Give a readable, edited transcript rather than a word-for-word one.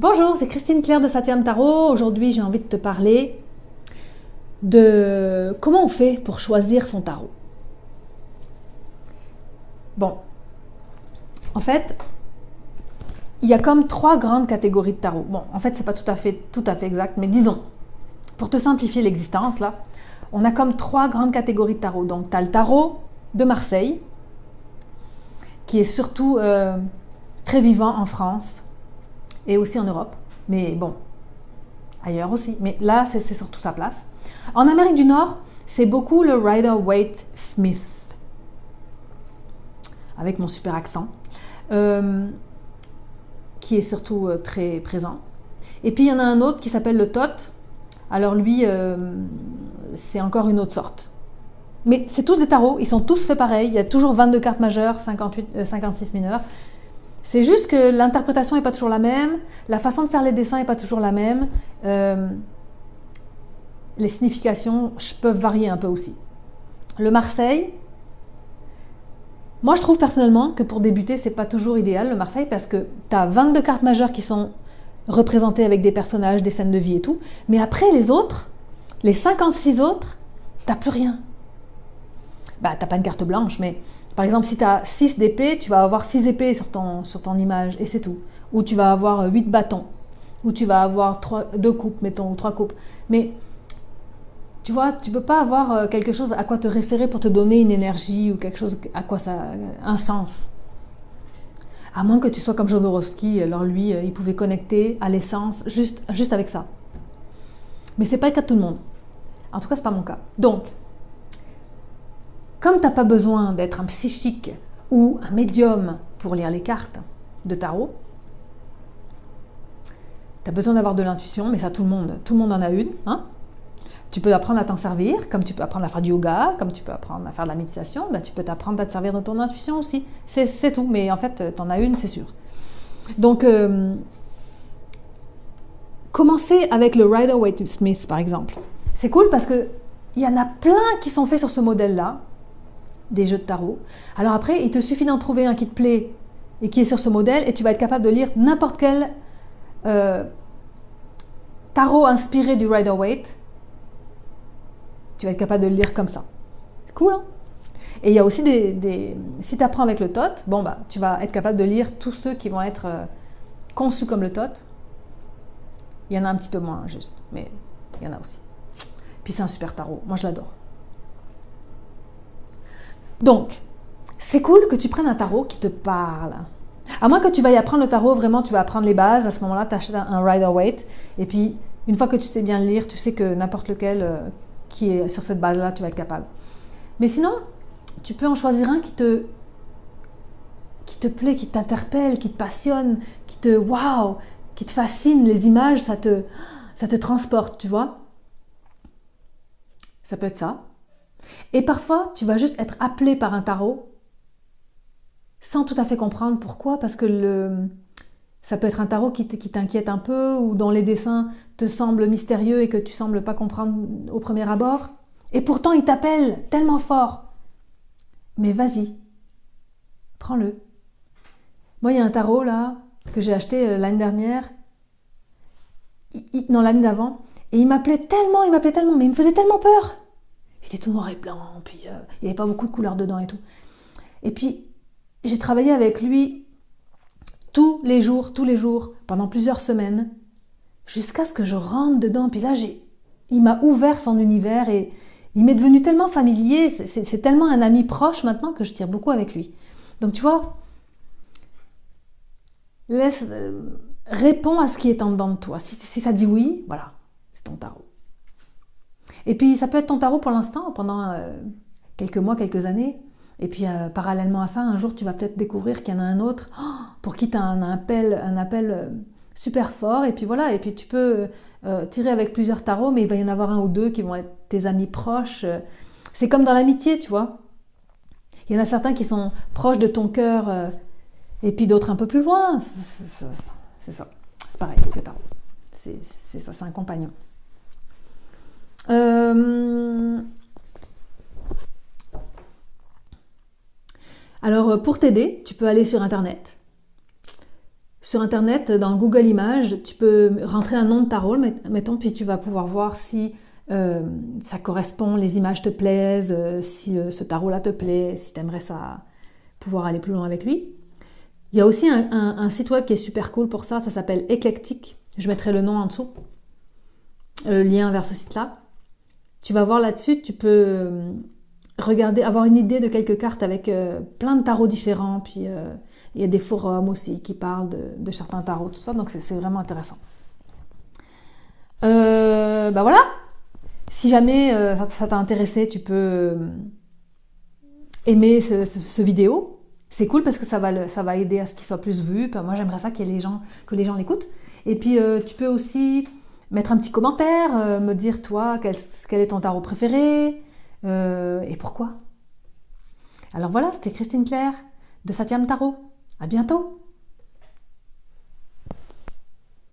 Bonjour, c'est Christine Claire de Satyam Tarot. Aujourd'hui, j'ai envie de te parler de comment on fait pour choisir son tarot. Bon, en fait, il y a comme 3 grandes catégories de tarot. Bon, en fait, c'est pas tout à fait exact, mais disons, pour te simplifier l'existence, là, on a comme 3 grandes catégories de tarot. Donc, tu as le tarot de Marseille, qui est surtout très vivant en France et aussi en Europe. Mais bon, ailleurs aussi. Mais là, c'est surtout sa place. En Amérique du Nord, c'est beaucoup le Rider-Waite-Smith, avec mon super accent, qui est surtout très présent. Et puis, il y en a un autre qui s'appelle le Thoth. Alors lui, c'est encore une autre sorte. Mais c'est tous des tarots, ils sont tous faits pareil. Il y a toujours 22 cartes majeures, 56 mineures. C'est juste que l'interprétation n'est pas toujours la même, la façon de faire les dessins n'est pas toujours la même, les significations peuvent varier un peu aussi. Le Marseille, moi je trouve personnellement que pour débuter, c'est pas toujours idéal le Marseille parce que tu as 22 cartes majeures qui sont représentées avec des personnages, des scènes de vie et tout, mais après les autres, les 56 autres, t'as plus rien. Bah, t'as pas une carte blanche, mais par exemple, si tu as 6 d'épée, tu vas avoir 6 épées sur ton image, et c'est tout. Ou tu vas avoir 8 bâtons, ou tu vas avoir 2 coupes, mettons, ou 3 coupes. Mais, tu vois, tu peux pas avoir quelque chose à quoi te référer pour te donner une énergie, ou quelque chose à quoi ça un sens. À moins que tu sois comme Jodorowsky, alors lui, il pouvait connecter à l'essence juste avec ça. Mais c'est pas le cas de tout le monde. En tout cas, c'est pas mon cas. Donc, comme tu n'as pas besoin d'être un psychique ou un médium pour lire les cartes de tarot, tu as besoin d'avoir de l'intuition, mais ça tout le monde en a une. Hein. Tu peux apprendre à t'en servir, comme tu peux apprendre à faire du yoga, comme tu peux apprendre à faire de la méditation, ben tu peux t'apprendre à te servir de ton intuition aussi. C'est tout, mais en fait, tu en as une, c'est sûr. Donc, commencer avec le Rider-Waite-Smith, par exemple. C'est cool parce qu'il y en a plein qui sont faits sur ce modèle-là, des jeux de tarot. Alors après, il te suffit d'en trouver un qui te plaît et qui est sur ce modèle et tu vas être capable de lire n'importe quel tarot inspiré du Rider-Waite. Tu vas être capable de le lire comme ça. C'est cool, hein? Et il y a aussi si tu apprends avec le Thoth, bon bah, tu vas être capable de lire tous ceux qui vont être conçus comme le Thoth. Il y en a un petit peu moins, juste, mais il y en a aussi. Puis c'est un super tarot. Moi, je l'adore. Donc, c'est cool que tu prennes un tarot qui te parle. À moins que tu veuilles apprendre le tarot, vraiment, tu vas apprendre les bases. À ce moment-là, tu achètes un Rider-Waite. Et puis, une fois que tu sais bien le lire, tu sais que n'importe lequel qui est sur cette base-là, tu vas être capable. Mais sinon, tu peux en choisir un qui te plaît, qui t'interpelle, qui te passionne, qui te fascine. Les images, ça te transporte, tu vois. Ça peut être ça. Et parfois, tu vas juste être appelé par un tarot sans tout à fait comprendre pourquoi, parce que ça peut être un tarot qui t'inquiète un peu ou dont les dessins te semblent mystérieux et que tu sembles pas comprendre au premier abord. Et pourtant, il t'appelle tellement fort. Mais vas-y, prends-le. Moi, il y a un tarot là que j'ai acheté l'année dernière, non, l'année d'avant, et il m'appelait tellement, mais il me faisait tellement peur. Il était tout noir et blanc, puis il n'y avait pas beaucoup de couleurs dedans et tout. Et puis, j'ai travaillé avec lui tous les jours, pendant plusieurs semaines, jusqu'à ce que je rentre dedans. Puis là, il m'a ouvert son univers et il m'est devenu tellement familier. C'est tellement un ami proche maintenant que je tire beaucoup avec lui. Donc, tu vois, réponds à ce qui est en dedans de toi. Si ça dit oui, voilà, c'est ton tarot. Et puis, ça peut être ton tarot pour l'instant, pendant quelques mois, quelques années. Et puis, parallèlement à ça, un jour, tu vas peut-être découvrir qu'il y en a un autre pour qui tu as un appel super fort. Et puis voilà, et puis tu peux tirer avec plusieurs tarots, mais il va y en avoir un ou deux qui vont être tes amis proches. C'est comme dans l'amitié, tu vois. Il y en a certains qui sont proches de ton cœur, et puis d'autres un peu plus loin. C'est ça. C'est pareil avec le tarot. C'est ça, c'est un compagnon. Alors, pour t'aider, tu peux aller sur Internet. Sur Internet, dans Google Images, tu peux rentrer un nom de tarot, mettons, puis tu vas pouvoir voir si ça correspond, les images te plaisent, si ce tarot-là te plaît, si tu aimerais ça, pouvoir aller plus loin avec lui. Il y a aussi un site web qui est super cool pour ça, ça s'appelle Eclectic. Je mettrai le nom en dessous, le lien vers ce site-là. Tu vas voir là-dessus, tu peux regarder, avoir une idée de quelques cartes avec plein de tarots différents, puis il y a des forums aussi qui parlent de certains tarots, tout ça, donc c'est vraiment intéressant. Bah voilà, si jamais ça t'a intéressé, tu peux aimer ce vidéo. C'est cool parce que ça va aider à ce qu'il soit plus vu. Moi, j'aimerais ça que les gens l'écoutent. Et puis, tu peux aussi mettre un petit commentaire, me dire, toi, quel est ton tarot préféré et pourquoi. Alors voilà, c'était Christine Claire de Satyam Tarot. À bientôt!